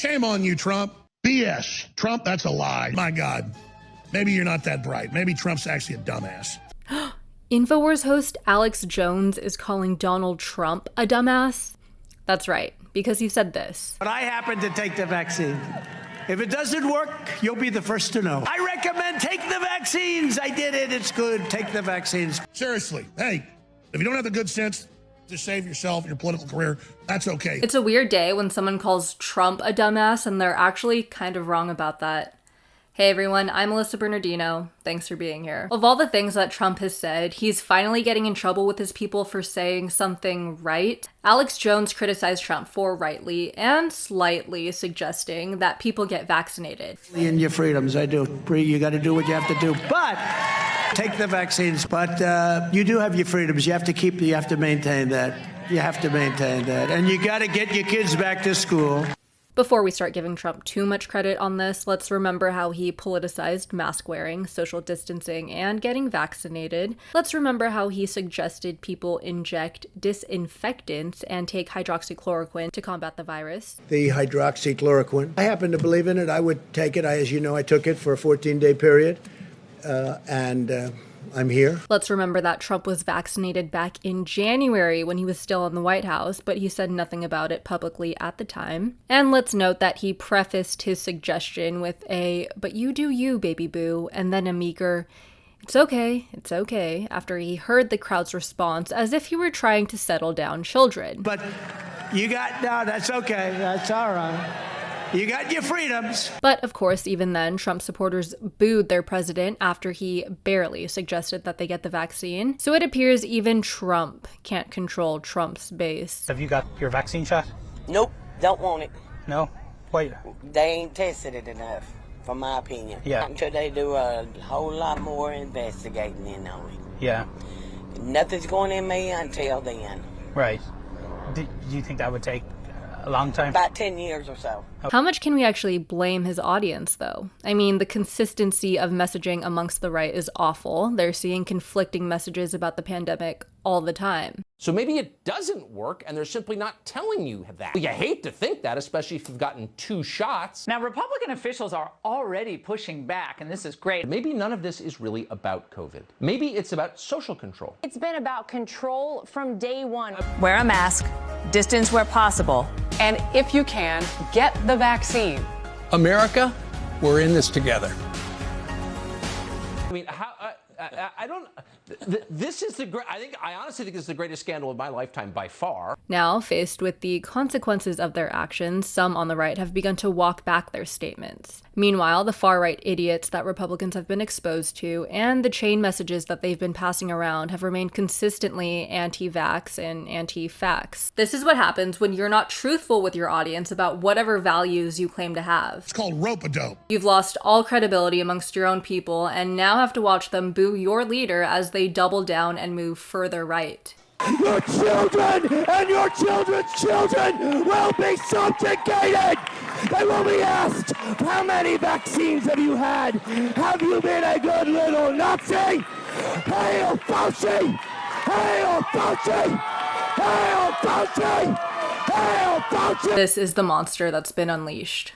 Shame on you, Trump. BS. Trump, that's a lie. My God. Maybe you're not that bright. Maybe Trump's actually a dumbass. InfoWars host Alex Jones is calling Donald Trump a dumbass. That's right, because he said this. But I happen to take the vaccine. If it doesn't work, you'll be the first to know. I recommend take the vaccines. I did it. It's good. Take the vaccines. Seriously. Hey, if you don't have the good sense to save yourself and your political career, that's okay. It's a weird day when someone calls Trump a dumbass and they're actually kind of wrong about that. Hey everyone, I'm Alyssa Bernardino. Thanks for being here. Of all the things that Trump has said, he's finally getting in trouble with his people for saying something right. Alex Jones criticized Trump for rightly and slightly suggesting that people get vaccinated. In your freedoms, I do. You got to do what you have to do. But take the vaccines. But you do have your freedoms. You have to maintain that. You have to maintain that. And you got to get your kids back to school. Before we start giving Trump too much credit on this, let's remember how he politicized mask wearing, social distancing, and getting vaccinated. Let's remember how he suggested people inject disinfectants and take hydroxychloroquine to combat the virus. The hydroxychloroquine. I happen to believe in it. I would take it. As you know, I took it for a 14-day period, and I'm here. Let's remember that Trump was vaccinated back in January when he was still in the White House, but he said nothing about it publicly at the time. And let's note that he prefaced his suggestion with a, "But you do you, baby boo," and then a meager, it's okay, after he heard the crowd's response as if he were trying to settle down children. But no, that's okay. That's all right. You got your freedoms. But of course, even then, Trump supporters booed their president after he barely suggested that they get the vaccine. So it appears even Trump can't control Trump's base. Have you got your vaccine shot? Nope, don't want it. No? Wait. They ain't tested it enough, from my opinion. Yeah. Until they do a whole lot more investigating in on it. Yeah. Nothing's going in me until then. Right. Do you think that would take a long time? About 10 years or so. How much can we actually blame his audience, though? I mean, the consistency of messaging amongst the right is awful. They're seeing conflicting messages about the pandemic all the time. So maybe it doesn't work and they're simply not telling you that. You hate to think that, especially if you've gotten 2 shots. Now, Republican officials are already pushing back, and this is great. Maybe none of this is really about COVID. Maybe it's about social control. It's been about control from day one. Wear a mask, distance where possible, and if you can, get the vaccine. America, we're in this together. I mean, I don't. This is I honestly think this is the greatest scandal of my lifetime by far. Now, faced with the consequences of their actions, some on the right have begun to walk back their statements. Meanwhile, the far-right idiots that Republicans have been exposed to and the chain messages that they've been passing around have remained consistently anti-vax and anti-fax. This is what happens when you're not truthful with your audience about whatever values you claim to have. It's called rope-a-dope. You've lost all credibility amongst your own people and now have to watch them boo your leader as they double down and move further right. Your children and your children's children will be subjugated! They will be asked, how many vaccines have you had? Have you been a good little Nazi? Hail Fauci! Hail Fauci! Hail Fauci! Hail Fauci! This is the monster that's been unleashed.